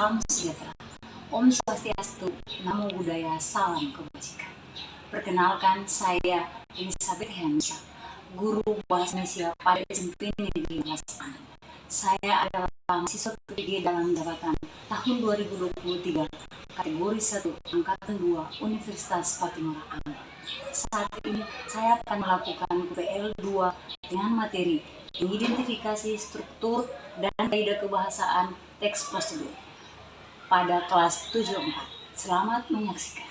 Salam sejahtera. Om Swastiastu, Namo Buddhaya, Salam Kebajikan. Perkenalkan, saya Elizabeth Hensa, Guru Bahasa Indonesia pada SMP Negeri Mas Anak. Saya adalah mahasiswa PG dalam jabatan tahun 2023, kategori 1, Angkatan 2, Universitas Patimura Anggara. Saat ini saya akan melakukan PL 2 dengan materi mengidentifikasi struktur dan kaidah kebahasaan teks prosedur pada kelas 74. Selamat menyaksikan.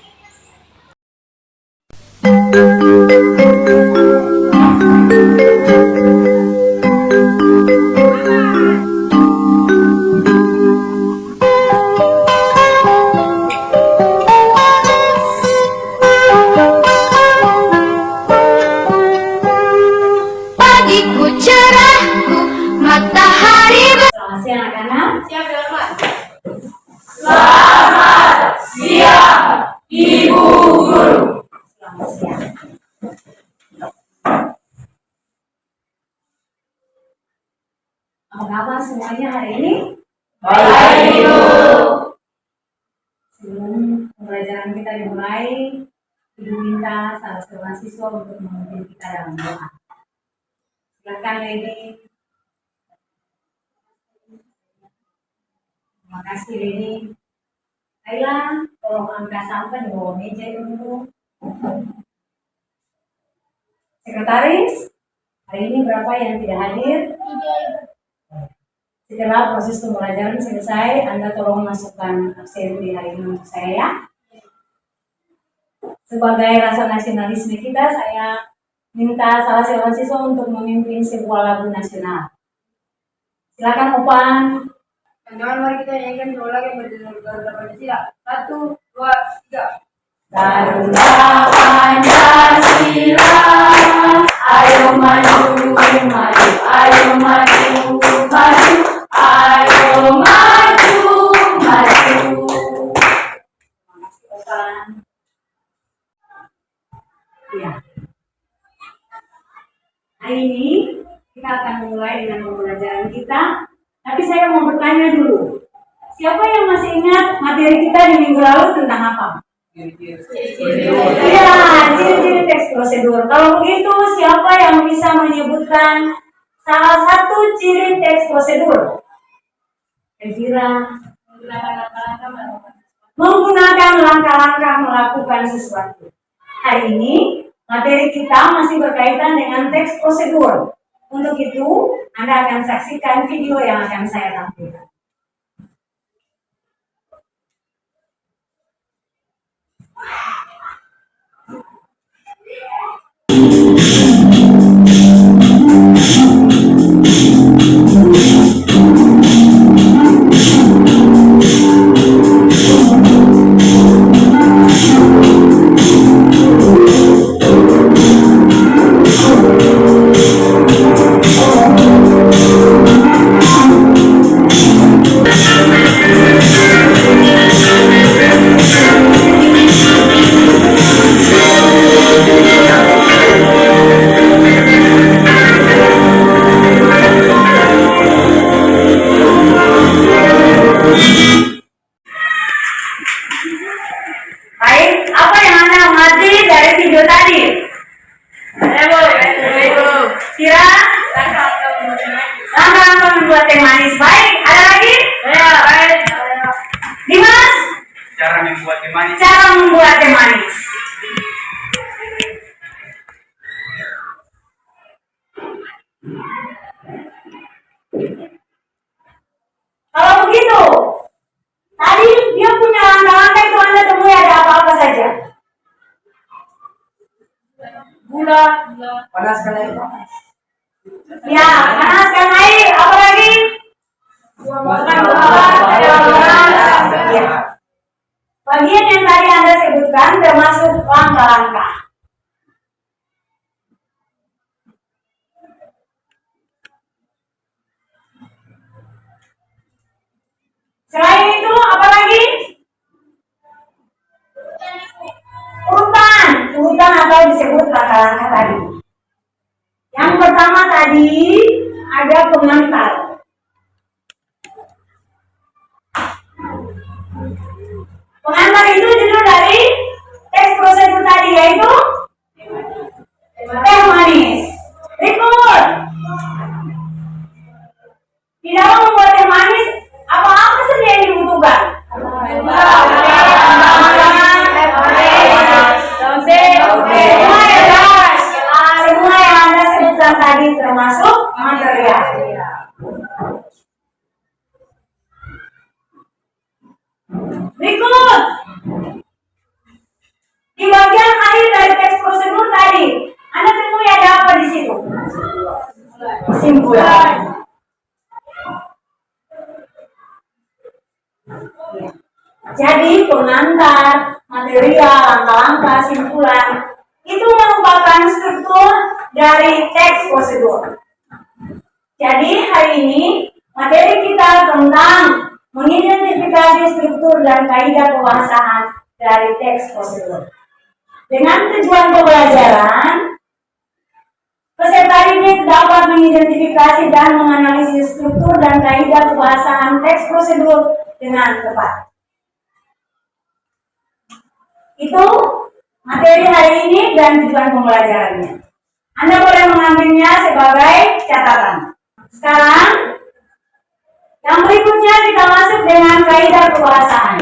Pagiku cerahku, matahari. Selamat siang anak-anak. Siap ya, Pak. Selamat siang, Ibu Guru. Selamat siang. Apa kabar semuanya hari ini? Baik, Ibu. Sebelum pembelajaran kita dimulai, Ibu minta salah satu mahasiswa untuk memimpin kita dalam doa. Silakan, Lady. Terima kasih, Lady. Ayolah, tolong angkat sampah di bawah meja dulu. Sekretaris, hari ini berapa yang tidak hadir? Setelah proses pembelajaran selesai, Anda tolong masukkan absen di hari ini untuk saya ya. Sebagai rasa nasionalisme kita, saya minta salah seorang siswa untuk memimpin sebuah lagu nasional. Silakan Opan. Teman-teman, mari kita nyanyikan dua lagu yang berjudul Garuda Pancasila. 1, 2, 3. Garuda Pancasila, ayo maju, maju, ayo maju, maju, ayo maju, maju. Terima kasih Opan. Ya. Hari ini kita akan memulai dengan pembelajaran kita. Tapi saya mau bertanya dulu. Siapa yang masih ingat materi kita di minggu lalu tentang apa? Iya, ciri-ciri teks prosedur. Kalau begitu, siapa yang bisa menyebutkan salah satu ciri teks prosedur? Elvira. Menggunakan langkah-langkah melakukan sesuatu. Hari ini, materi kita masih berkaitan dengan teks prosedur. Untuk itu, Anda akan saksikan video yang akan saya tampilkan. Baik, apa yang Anda amati dari video tadi? Kira? Langkah-langkah membuat teh manis. Baik, ada lagi? Dimas? Cara membuat teh manis. Cara membuat teh manis. Kalau begitu, tadi dia punya langkah-langkah itu Anda temui ada apa-apa saja? Gula, Panaskan air panas. ya, panaskan air, apa lagi? Ya. Bagian yang tadi Anda sebutkan termasuk langkah-langkah. Selain itu, apa lagi? Urutan atau disebut langkah-langkah tadi. Yang pertama tadi ada pengantar. tadi termasuk material. Berikut, di bagian akhir dari teks prosedur tadi, Anda temui ada apa di situ? Kesimpulan. Jadi pengantar, material, langkah-langkah, simpulan itu merupakan struktur dari teks prosedur. Jadi hari ini materi kita tentang mengidentifikasi struktur dan kaidah pembahasan dari teks prosedur. Dengan tujuan pembelajaran, peserta didik dapat mengidentifikasi dan menganalisis struktur dan kaidah pembahasan teks prosedur dengan tepat. Itu materi hari ini dan tujuan pembelajarannya. Anda boleh mengambilnya sebagai catatan. Sekarang, yang berikutnya kita masuk dengan kaidah kebahasaan.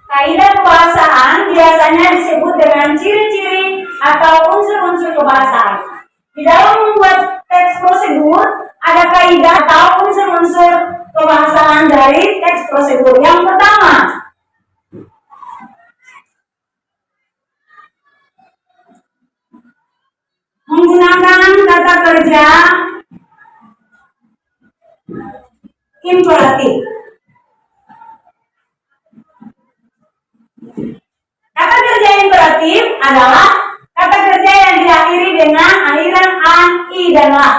Kaidah kebahasaan biasanya disebut dengan ciri-ciri atau unsur-unsur kebahasaan. Di dalam membuat teks prosedur, ada kaidah atau unsur-unsur kebahasaan dari teks prosedur. Yang pertama, menggunakan kata kerja imperatif. Kata kerja imperatif adalah kata kerja yang diakhiri dengan akhiran a, i, dan la.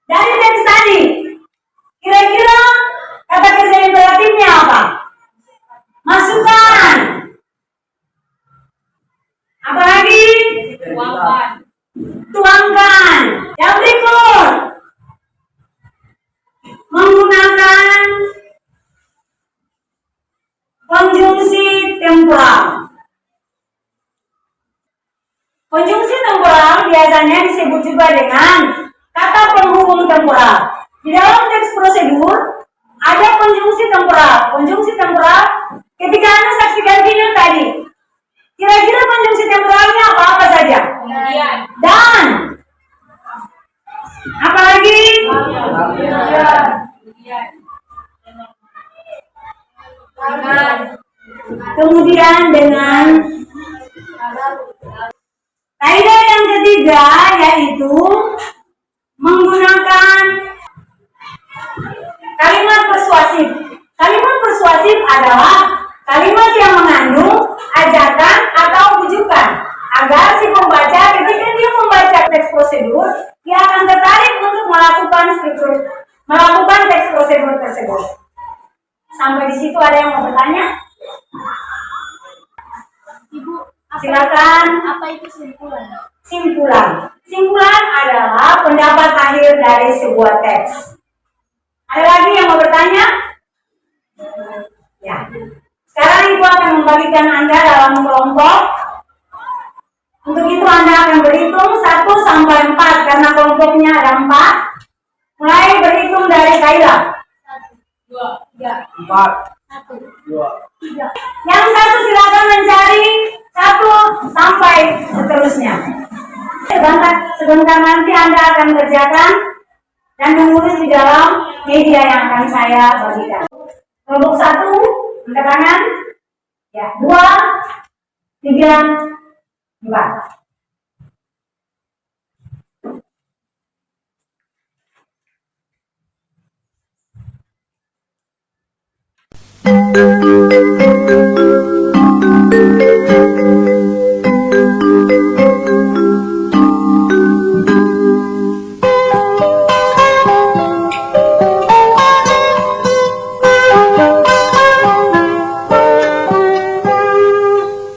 Dari teks tadi, kira-kira kata kerja imperatifnya apa? Masukkan. Apalagi? Tuangkan. Yang berikut, menggunakan konjungsi temporal. Konjungsi temporal biasanya disebut juga dengan kata penghubung temporal. Di dalam teks prosedur ada konjungsi temporal. Konjungsi temporal ketika Anda saksikan video tadi, kira-kira konjungsi temporalnya apa saja? Dan apalagi? Kemudian dengan kaidah yang ketiga yaitu menggunakan kalimat persuasif. Kalimat persuasif adalah kalimat yang mengandung ajakan atau bujukan agar si pembaca ketika dia membaca teks prosedur dia akan tertarik untuk melakukan teks prosedur tersebut. Sampai di situ ada yang mau bertanya? Ibu, Silakan. apa itu simpulan? Simpulan adalah pendapat akhir dari sebuah teks. Ada lagi yang mau bertanya? Ya. Sekarang Ibu akan membagikan Anda dalam kelompok. Untuk itu Anda akan berhitung 1 sampai 4 karena kelompoknya ada 4. Mulai berhitung dari kaidah. 1, 2, 3, 4. 1, 2. Yang satu silakan mencari 1 sampai seterusnya. Sebentar nanti Anda akan kerjakan dan menulis di dalam media yang akan saya bagikan. Kelompok 1, angkat tangan. Ya, 2, 3, 4.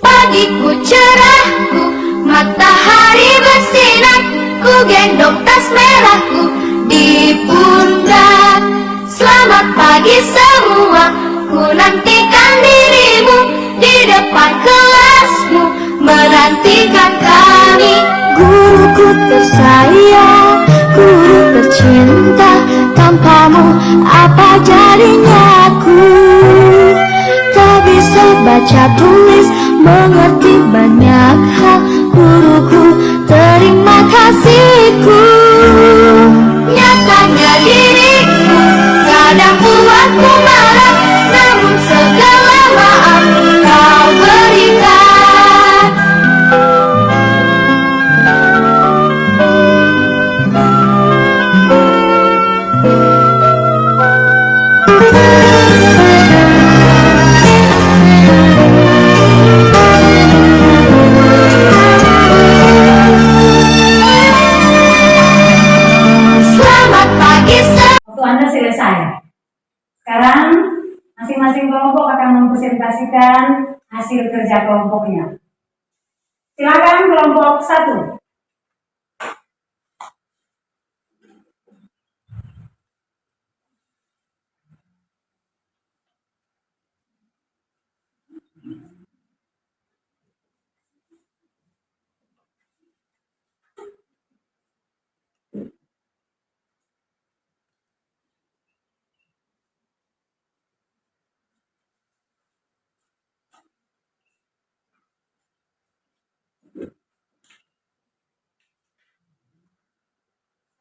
Pagiku cerahku, matahari bersinar, ku gendong tas merahku di pundak. Selamat pagi semua, ku nantikan dirimu di depan kelasmu, menantikan kami. Guruku tersayang, guru tercinta, tanpamu apa jadinya aku? baca tulis, mengerti banyak hal. Guruku, terima kasihku. Nyatanya diriku kadang buatku marah, namun segala maaf kau berikan. Selamat pagi Waktu Anda selesai. Sekarang masing-masing kelompok akan mempresentasikan hasil kerja kelompoknya. Silakan kelompok 1.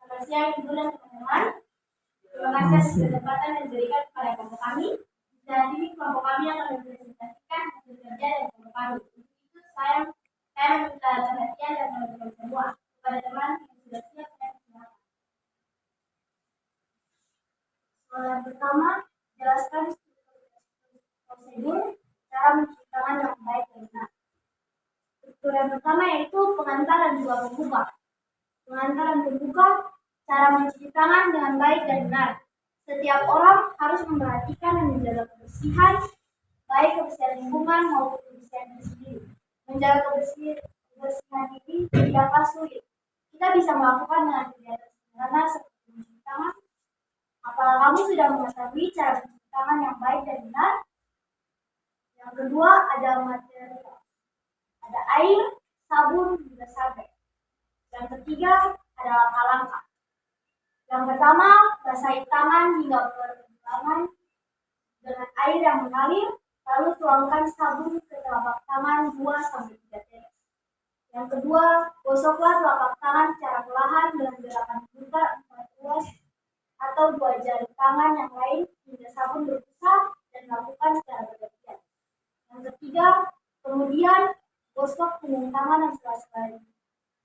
Selamat siang Ibu dan teman-teman. Terima kasih atas kesempatan yang diberikan kepada kelompok kami. Saat ini kelompok kami akan mempresentasikan hasil kerja dari kelompok kami. Untuk itu saya meminta perhatian dan teman-teman semua kepada teman yang sudah siap dan silakan. Soalan pertama, jelaskan prosedur cara mencuci tangan yang baik dan benar. Struktur yang pertama yaitu pengantar dan juga pembuka. Pengantar dan pembuka, cara mencuci tangan dengan baik dan benar. Setiap orang harus memperhatikan dan menjaga kebersihan, baik kebersihan lingkungan maupun kebersihan diri sendiri. Menjaga kebersihan diri tidaklah sulit. Kita bisa melakukan dengan kegiatan sederhana seperti mencuci tangan. Apakah kamu sudah mengetahui cara mencuci tangan yang baik dan benar? Yang kedua ada materi, ada air, sabun, juga sabun. Yang ketiga ada langkah-langkah. Yang pertama, basahi tangan hingga pergelangan dengan air yang mengalir, lalu tuangkan sabun ke telapak tangan 2-3 tetes. Yang kedua, gosoklah telapak tangan secara perlahan dengan gerakan putar 4 ruas atau 2 jari tangan yang lain hingga sabun berpisah dan lakukan secara bergantian. Yang ketiga, kemudian gosok punggung tangan dan sela-sela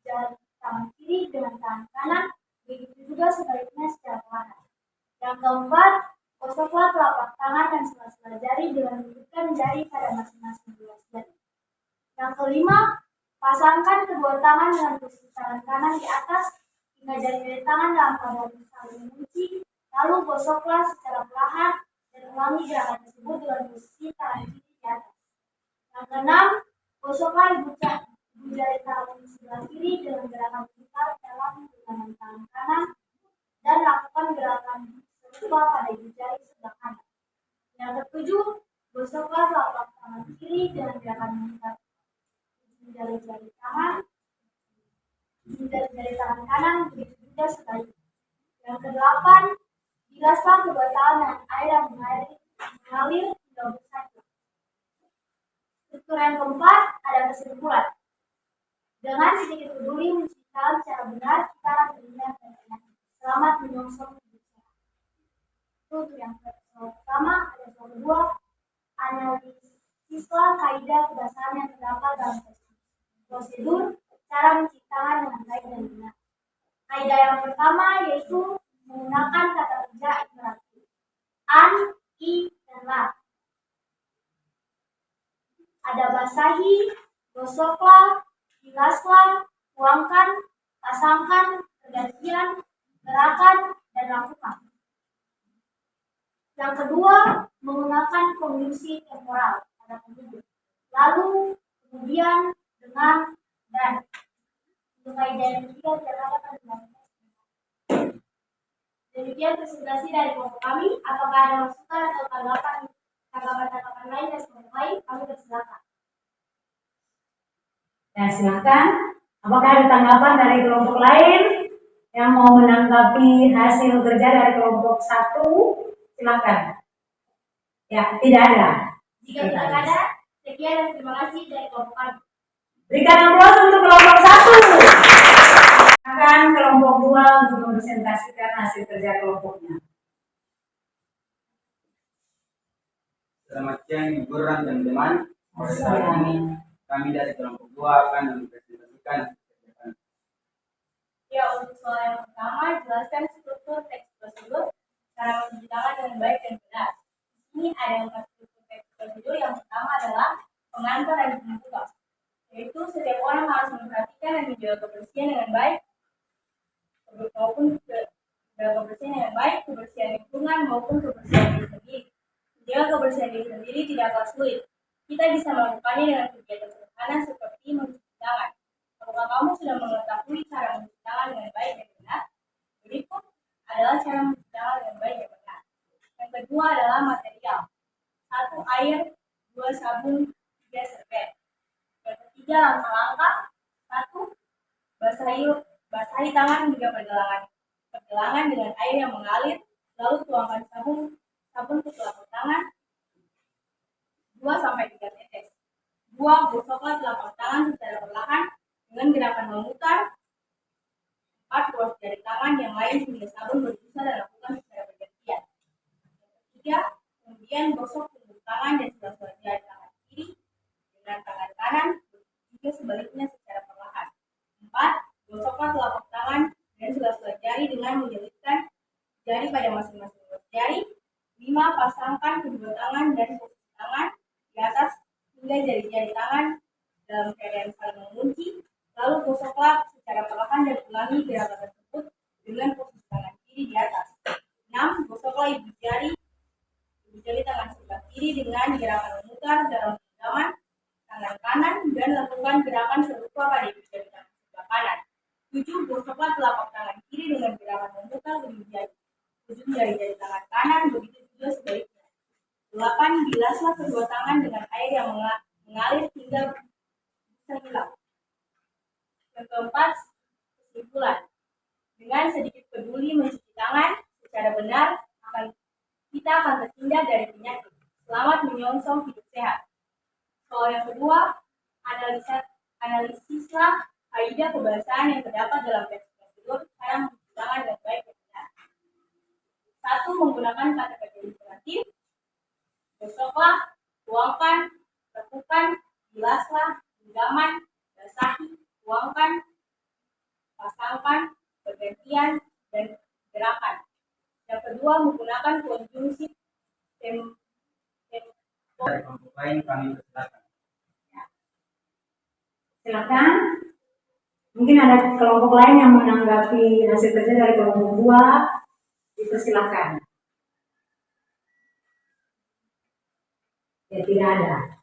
jari tangan kiri dengan tangan kanan, begitu juga sebaliknya secara perlahan. Yang keempat, gosoklah telapak tangan dan sela-sela jari dengan menunjukkan jari pada masing-masing ruas jari. Yang kelima, pasangkan kedua tangan dengan posisi tangan kanan di atas hingga jari tangan dalam keadaan saling mengunci, lalu gosoklah secara perlahan dan ulangi gerakan tersebut dengan posisi tangan kiri di atas. Yang keenam, gosoklah ibu jari tangan sebelah kiri dengan gerakan putar dalam dengan tangan kanan dan lakukan gerakan serupa pada ibu jari sebelah kanan. Yang ketujuh, gosoklah telapak tangan kiri dengan gerakan memutar jari-jari tangan kanan, begitu juga sebaliknya. Yang kedelapan, bilaslah kedua tangan dengan air yang mengalir hingga bersatu. Struktur yang keempat ada kesimpulan. Dengan sedikit peduli mencuci tangan secara benar, kita akan terhindar dari penyakit. Selamat menyongsong hidup sehat. Itu untuk yang pertama. Ada yang kedua, analisislah kaidah kebasahan yang terdapat dalam prosedur cara mencuci tangan dengan baik dan benar. Kaidah yang pertama yaitu menggunakan kata kerja imperatif. An, i, dan la. Ada basahi, gosoklah, bilaslah, tuangkan, pasangkan, pergantian, gerakan, dan lakukan. Yang kedua, menggunakan konjungsi temporal pada penduduk. Lalu, kemudian, dengan, dan. Untuk kaidah yang ketiga, tidak ada penjelasan. Demikian presentasi dari kelompok kami. Apakah ada masukan atau tanggapan lain dari kelompok lain? Kami persilakan. Ya, silakan. Apakah ada tanggapan dari kelompok lain yang mau menanggapi hasil kerja dari kelompok 1? Silakan. Ya, tidak ada. Jika tidak ada, Sekian dan terima kasih dari kelompok kami. Berikan aplaus untuk kelompok 1. Silakan kelompok 2 untuk mempresentasikan hasil kerja kelompoknya. Selamat siang Ibu Guru dan teman-teman. Kali ini kami dari kelompok 2 akan mempresentasikan hasil kerja kami. Ya, untuk soal yang pertama, jelaskan struktur teks prosedur, cara mencuci tangan dengan baik dan benar. Ini ada 4 struktur teks prosedur. Yang pertama adalah pengantar dan pembuka, yaitu setiap orang harus memperhatikan dan menjaga kebersihan dengan baik, kebersihan lingkungan maupun kebersihan diri sendiri. Menjaga kebersihan diri sendiri tidaklah sulit. Kita bisa melakukannya dengan kegiatan sederhana seperti mencuci tangan. Apakah kamu sudah mengetahui cara mencuci tangan dengan baik dan benar? Berikut adalah cara mencuci tangan dengan baik dan benar. Yang kedua adalah material. 1 air, 2 sabun, 3 serbet. Yang ketiga langkah-langkah. 1 basahi tangan hingga pergelangan dengan air yang mengalir, lalu tuangkan sabun ke telapak tangan 2-3 tetes. 2 gosoklah telapak tangan secara perlahan dengan gerakan memutar. 4 ruas jari tangan yang lain hingga sabun berbusa dan lakukan secara bergantian. Yang ketiga, kemudian gosok punggung tangan dan sela-sela jari tangan kiri dengan tangan kanan, juga sebaliknya secara perlahan. 4 gosoklah telapak tangan dan sela-sela jari dengan menyelipkan jari pada masing-masing ruas jari. 5 pasangkan kedua tangan dan posisi tangan di atas hingga jari-jari tangan dalam keadaan saling mengunci. Lalu gosoklah secara perlahan dan ulangi gerakan tersebut dengan posisi tangan kiri di atas. 6 gosoklah ibu jari tangan sebelah kiri dengan gerakan memutar dalam genggaman tangan kanan dan lakukan gerakan serupa pada ibu jari tangan sebelah kanan. 7 gosoklah telapak tangan kiri dengan gerakan memutar ujung jari tangan kanan, begitu juga sebaliknya. 8 bilaslah kedua tangan dengan air yang mengalir hingga bisa hilang. Yang keempat, kesimpulan. Dengan sedikit peduli mencuci tangan secara benar, kita akan terhindar dari penyakit. Selamat menyongsong hidup sehat. Soal yang kedua, analisislah kaidah kebasahan yang terdapat dalam teks prosedur cara mencuci tangan dengan baik dan benar. 1. Menggunakan kata-kata imperatif. Gosoklah, tuangkan, lakukan, bilaslah, genggaman, basahi, tuangkan, pasangkan, bergantian, dan gerakan. Yang kedua, menggunakan konjungsi tempo. Dari kelompok lain kami persilakan. Silakan. Mungkin ada kelompok lain yang menanggapi hasil kerja dari kelompok 2. Dipersilakan. Ya, tidak ada.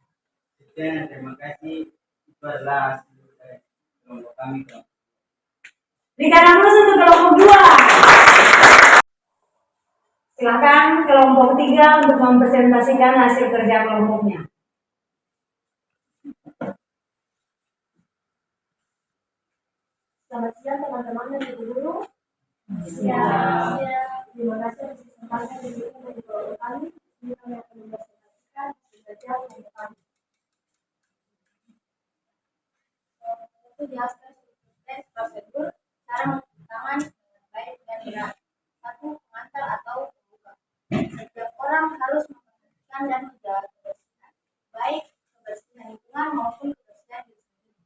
Sekian, terima kasih. Itu adalah hasil dari kelompok kami. Berikan aplaus untuk kelompok 2. Silakan kelompok 3 untuk mempresentasikan hasil kerja kelompoknya. Selamat siang teman-teman dan ibu guru. Siap. Terima kasih atas kesempatan yang diberikan dari kelompok kami. Ini kami akan mempresentasikan hasil kerja kelompok kami. Itu jelaskan teks prosedur cara mencuci tangan dengan baik dan benar. 1. Pengantar atau pembuka. Setiap orang harus memperhatikan dan menjaga kebersihan, baik kebersihan lingkungan maupun kebersihan diri sendiri.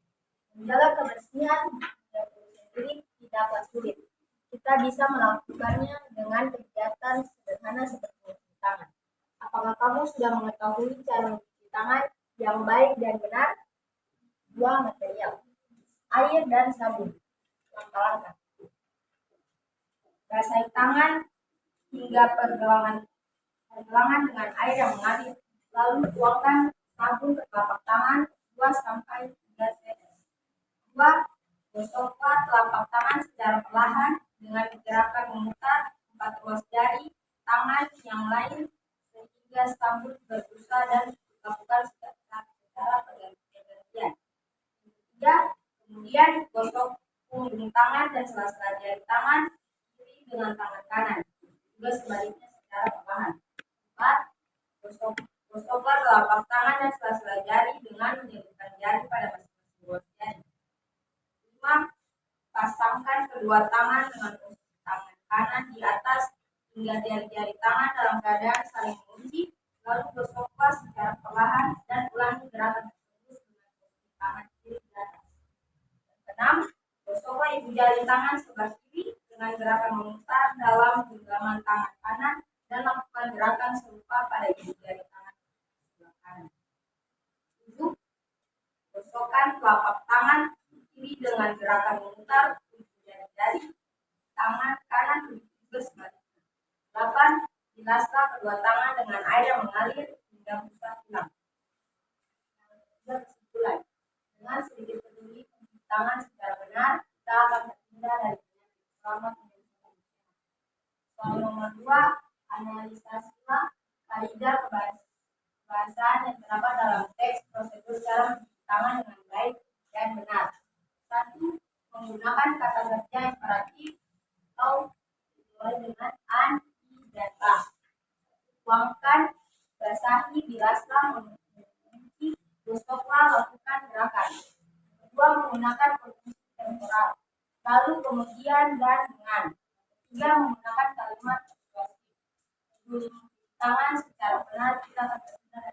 Menjaga kebersihan diri tidaklah sulit. Kita bisa melakukannya dengan kegiatan sederhana seperti mencuci tangan. Apakah kamu sudah mengetahui cara mencuci tangan yang baik dan benar? 2. Material. Air dan sabun. Langkah-langkah. Basahi tangan hingga pergelangan dengan air yang mengalir. Lalu tuangkan sabun ke telapak tangan 2-3 tetes. 2. Gosoklah telapak tangan secara perlahan dengan gerakan memutar 4 ruas jari tangan yang lain sehingga sabun berbusa dan dilakukan secara bergantian. 3. Kemudian gosok punggung tangan dan sela-sela jari tangan kiri dengan tangan kanan, juga sebaliknya secara perlahan. 4. Gosoklah telapak tangan dan sela-sela jari dengan menyelipkan jari pada masing-masing ruas jari. 5. Pasangkan kedua tangan dengan posisi tangan kanan di atas hingga jari-jari tangan dalam keadaan saling mengunci, lalu gosoklah secara perlahan dan ulangi gerakan tersebut dengan posisi tangan kiri di atas. 6. Gosoklah ibu jari tangan sebelah kiri dengan gerakan memutar dalam genggaman tangan kanan dan lakukan gerakan serupa pada ibu jari tangan sebelah kanan. 7. Gosokkan telapak tangan kiri dengan gerakan memutar ujung jari-jari tangan kanan juga sebaliknya. 8. Bilaslah kedua tangan dengan air yang mengalir hingga busa hilang. Kesimpulan, dengan sedikit peduli mencuci tangan secara benar, kita akan terhindar dari penyakit selama menjadi soal nomor 2, analisasilah kaidah kebahasaan yang terdapat dalam teks prosedur cara mencuci tangan dengan baik dan benar. 1. Menggunakan kata kerja imperatif atau dimulai dengan an, i, dan ba. Tuangkan, basahi, bilaslah, mencuci, gosoklah, lakukan gerakan. Kedua, menggunakan posisi temporal, lalu kemudian dan dengan. Ketiga, menggunakan kalimat persuasif. Mencuci tangan secara benar kita akan terhindar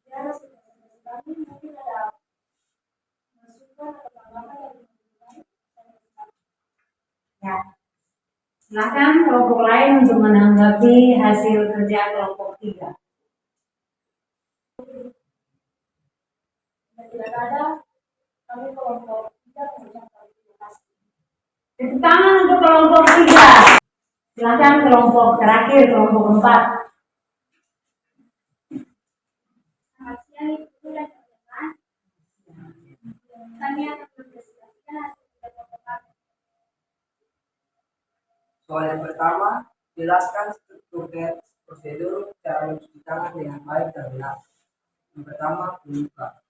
dari mungkin ada masukan atau tanggapan dari Ya. Silakan kelompok lain untuk menanggapi hasil kerja kelompok 3. tidak ada, kami kelompok 3 mengucapkan terima kasih. Tepuk tangan untuk kelompok 3. Silakan kelompok terakhir, kelompok 4. Selamat siang Ibu dan teman-teman. Kami akan mempresentasikan hasil kerja kelompok kami. Soal yang pertama, jelaskan struktur teks prosedur cara mencuci tangan dengan baik dan benar. Yang pertama, pembuka.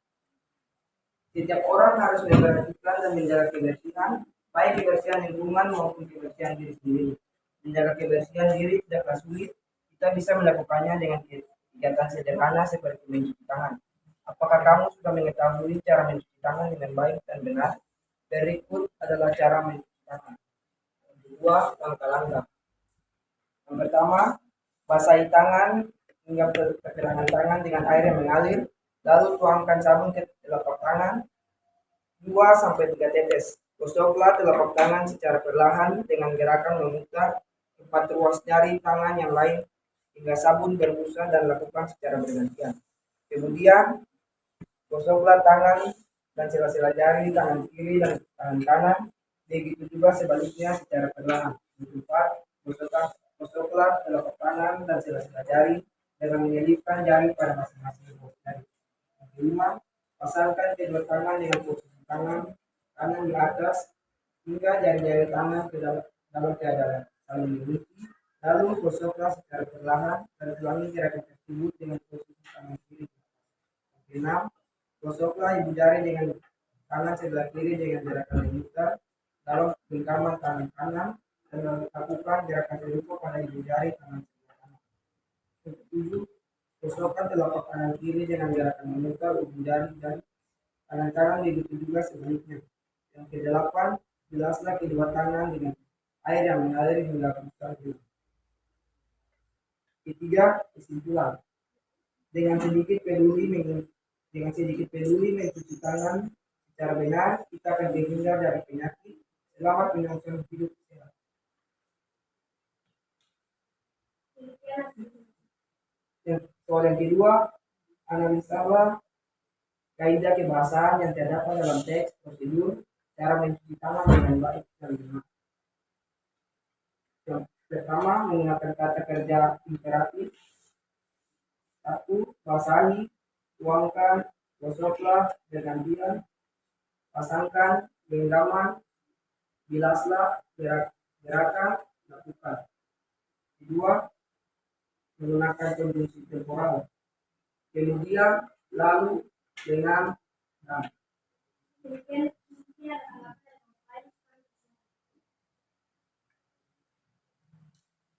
Setiap orang harus memperhatikan dan menjaga kebersihan, baik kebersihan lingkungan maupun kebersihan diri sendiri. Menjaga kebersihan diri tidaklah sulit, kita bisa melakukannya dengan kegiatan sederhana seperti mencuci tangan. Apakah kamu sudah mengetahui cara mencuci tangan dengan baik dan benar? Berikut adalah cara mencuci tangan. Kedua, langkah-langkah. Yang pertama, basahi tangan hingga pergelangan tangan dengan air yang mengalir, lalu tuangkan sabun ke telapak tangan 2-3 tetes. Gosoklah telapak tangan secara perlahan dengan gerakan memutar 4 ruas jari tangan yang lain hingga sabun berbusa dan lakukan secara bergantian. Kemudian, gosoklah tangan dan sela-sela jari tangan kiri dan tangan kanan. Begitu juga sebaliknya secara perlahan. Yang keempat, gosoklah telapak tangan dan sela-sela jari dengan menyelipkan jari pada masing-masing ruas jari. Yang kelima, pasangkan kedua tangan dengan posisi tangan kanan di atas hingga jari-jari tangan ke dalam keadaan saling mengunci. Lalu gosoklah secara perlahan dan ulangi gerakan tersebut dengan posisi tangan kiri. Yang keenam, gosoklah ibu jari dengan tangan sebelah kiri dengan gerakan memutar dalam genggaman tangan kanan dan lakukan gerakan serupa pada ibu jari tangan sebelah kanan. Yang ketujuh, gosokkan telapak tangan kiri dengan gerakan memutar ujung jari dan tangan kanan, begitu juga sebaliknya. Yang kedelapan, bilaslah kedua tangan dengan air yang mengalir hingga busa hilang. Ketiga, kesimpulan. Dengan sedikit peduli mencuci tangan secara benar, kita akan terhindar dari penyakit. Selamat menjalankan hidup sehat. Soal yang kedua, analisalah kaidah kebahasaan yang terdapat dalam teks prosedur cara mencuci tangan dengan baik dan benar. Yang pertama, menggunakan kata kerja imperatif. 1. Basahi, tuangkan, gosoklah, bergantian, pasangkan, genggaman, bilaslah, gerakan, lakukan. Kedua, menggunakan konjungsi temporal. Kemudian, lalu, dengan, dan.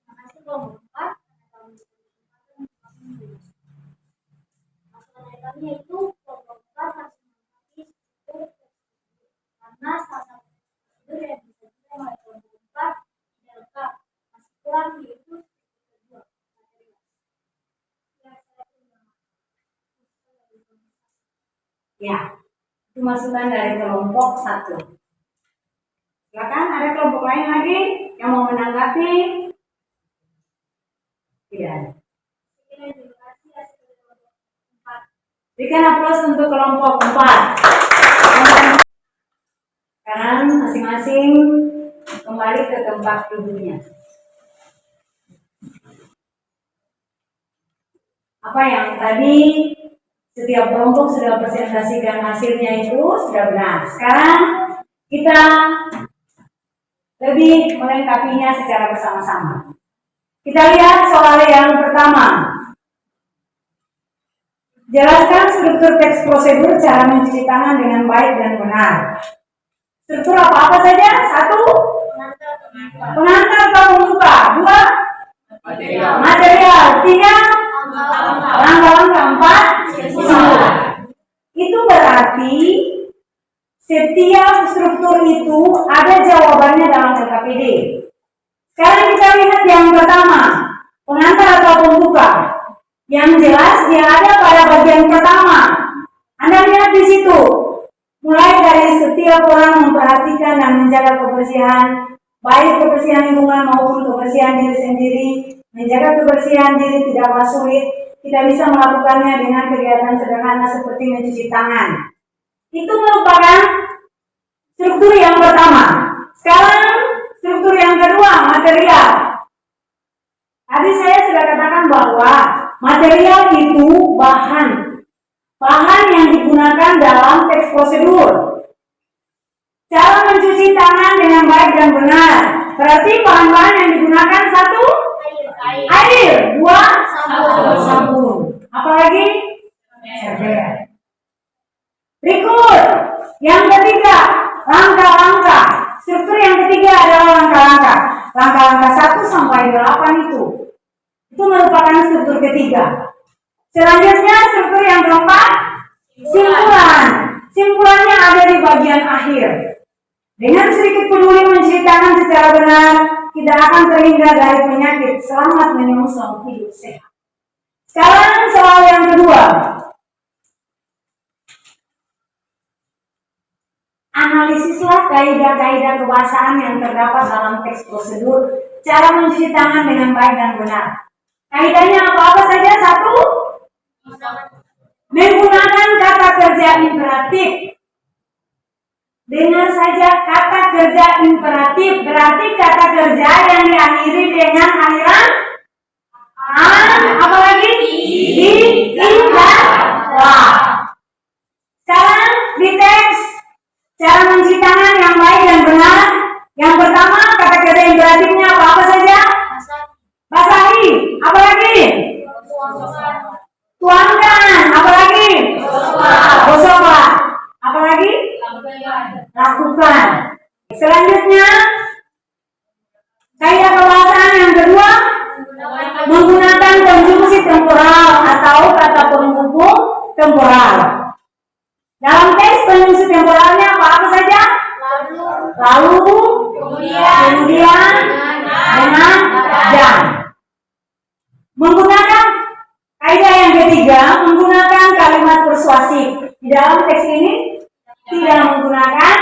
Terima kasih kelompok 4 atas Ya, itu masukan dari kelompok 1. Silakan, ada kelompok lain lagi yang mau menanggapi? Tidak. Berikan aplaus untuk kelompok 4. Sekarang masing-masing kembali ke tempat duduknya. Apa yang tadi setiap kelompok sudah presentasikan hasilnya itu sudah benar. Sekarang kita lebih melengkapinya secara bersama-sama. Kita lihat soal yang pertama. Jelaskan struktur teks prosedur cara mencuci tangan dengan baik dan benar. Struktur apa-apa saja? 1. Pengantar atau pembuka. 2. Material. 3. Langkah-langkah. 4. Kesimpulan. Itu berarti setiap struktur itu ada jawabannya dalam LKPD. Sekarang kita lihat yang pertama, pengantar atau pembuka. Yang jelas dia ada pada bagian pertama. Anda lihat di situ, mulai dari setiap orang memperhatikan dan menjaga kebersihan, baik kebersihan lingkungan maupun kebersihan diri sendiri. Menjaga kebersihan diri tidaklah sulit. Kita bisa melakukannya dengan kegiatan sederhana seperti mencuci tangan. Itu merupakan struktur yang pertama. Sekarang struktur yang kedua, material. Tadi saya sudah katakan bahwa material itu bahan yang digunakan dalam teks prosedur. Cara mencuci tangan dengan baik dan benar. Berarti bahan-bahan yang digunakan 1. Air. 2. Sabun. Apalagi? Serbet. Berikut yang ketiga, langkah-langkah. Struktur yang ketiga adalah langkah-langkah. Langkah-langkah 1 sampai 8 itu merupakan struktur ketiga. Selanjutnya struktur yang keempat, simpulan. Simpulannya ada di bagian akhir. Dengan sedikit peduli mencuci tangan secara benar, tidak akan terhindar dari penyakit. Selamat menyongsong hidup sehat. Sekarang soal yang kedua. Analisislah kaidah-kaidah kebahasaan yang terdapat dalam teks prosedur cara mencuci tangan dengan baik dan benar. Kaidahnya apa-apa saja? 1. Menggunakan kata kerja imperatif. Dengar saja kata kerja imperatif, berarti kata kerja yang diakhiri dengan akhiran an, apalagi di, in, dan la. Sekarang di teks cara mencuci tangan yang baik dan benar. Yang pertama kata kerja imperatifnya apa saja? Basahi, apalagi? Tuangkan, apalagi? Gosoklah, apalagi? Lakukan. Selanjutnya kaidah kebahasaan yang kedua, menggunakan konjungsi temporal atau kata penghubung temporal. Dalam teks konjungsi temporalnya apa saja? Lalu, kemudian, dengan, dan. Menggunakan kaidah yang ketiga, menggunakan kalimat persuasif. Di dalam teks ini tidak menggunakan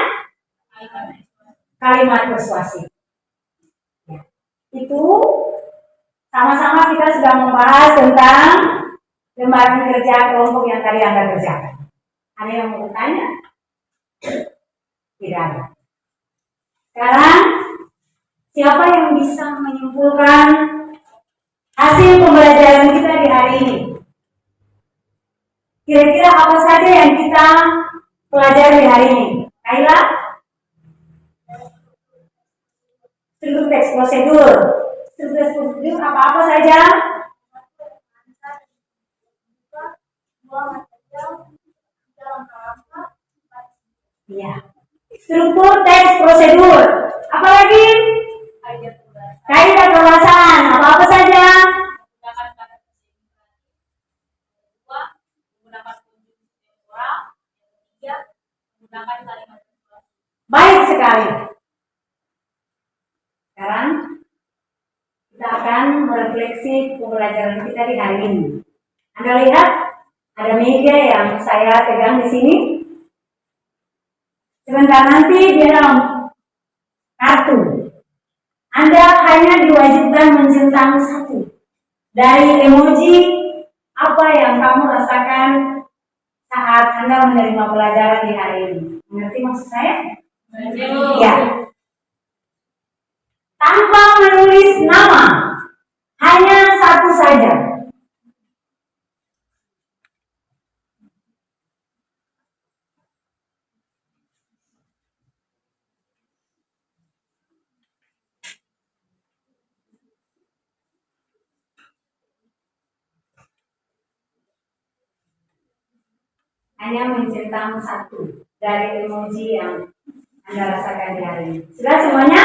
kalimat persuasif. Ya. Itu sama-sama kita sudah membahas tentang lembaran kerja kelompok yang tadi Anda kerjakan. Ada yang mau bertanya? Tidak ada. Sekarang siapa yang bisa menyimpulkan hasil pembelajaran kita di hari ini? Kira-kira apa saja yang kita pelajari hari ini? Kayla? Struktur teks prosedur. Struktur teks prosedur apa-apa saja? Iya. Struktur teks prosedur. Apalagi? Kaidah kebahasaan. Apa-apa saja? Baik sekali. Sekarang kita akan merefleksi pembelajaran kita di hari ini. Anda lihat ada meja yang saya pegang di sini. Sebentar nanti di dalam kartu Anda hanya diwajibkan mencentang satu dari emoji apa yang kamu rasakan saat Anda menerima pelajaran di hari ini. Mengerti maksud saya? Ya. Tanpa menulis nama, hanya satu saja. Hanya mencentang satu dari emoji yang Anda rasakan di hari ini. Sudah semuanya?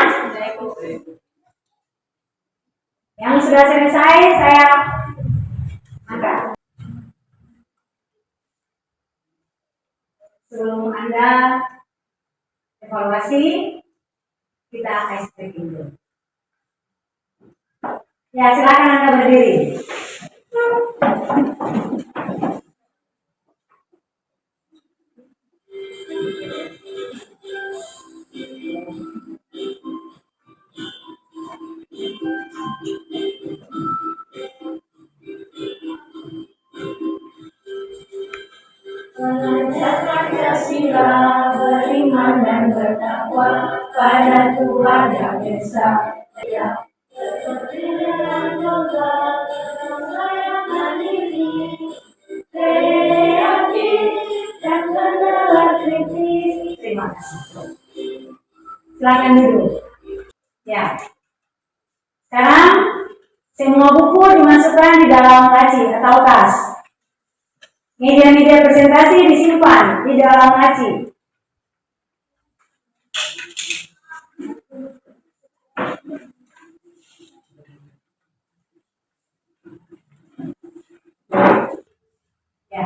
Yang sudah selesai, saya angkat. Sebelum Anda evaluasi, kita ice breaking dulu. Ya, silakan Anda berdiri. Mengajarkan kasihlah, beriman dan bertakwa pada Tuhan yang Esa. Seperti yang yoga, yang mandiri, kreatif, dan kendala kritis. Terima kasih. Silakan duduk. Ya. Sekarang semua buku dimasukkan di dalam laci atau tas. Media-media presentasi disimpan di dalam laci. Ya,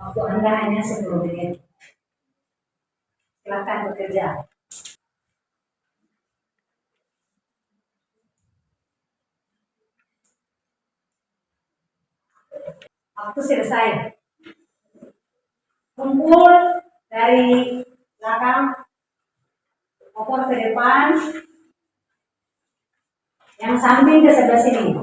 waktu Anda hanya 10 menit. Silakan bekerja. Waktu selesai. Kumpul dari belakang, koper ke depan, yang samping ke sebelah sini.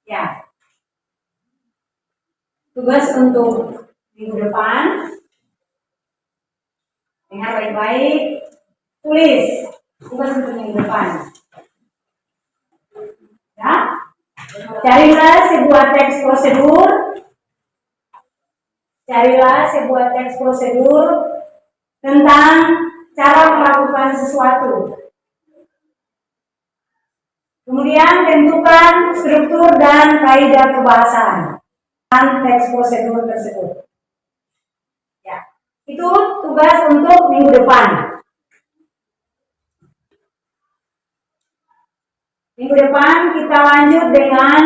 Ya. Tugas untuk minggu depan, dengar baik-baik, tulis tugas untuk minggu depan. Ya, carilah sebuah teks prosedur. Carilah sebuah teks prosedur tentang cara melakukan sesuatu. Kemudian tentukan struktur dan kaidah kebahasaan dan teks prosedur tersebut. Ya, itu tugas untuk minggu depan. Minggu depan kita lanjut dengan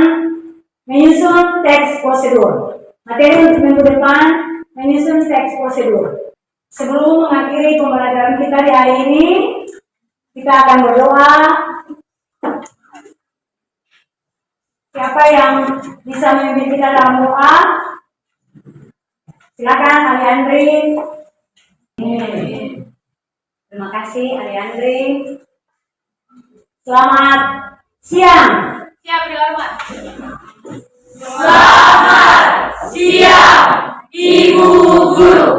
menyusun teks prosedur. Materi untuk minggu depan menyusun teks prosedur. Sebelum mengakhiri pembelajaran kita di hari ini, kita akan berdoa. Siapa yang bisa memimpin kita dalam doa? Silakan Ali Andri. Terima kasih Ali Andri. Selamat siang. Siap dihormat. Selamat siang, Ibu Guru.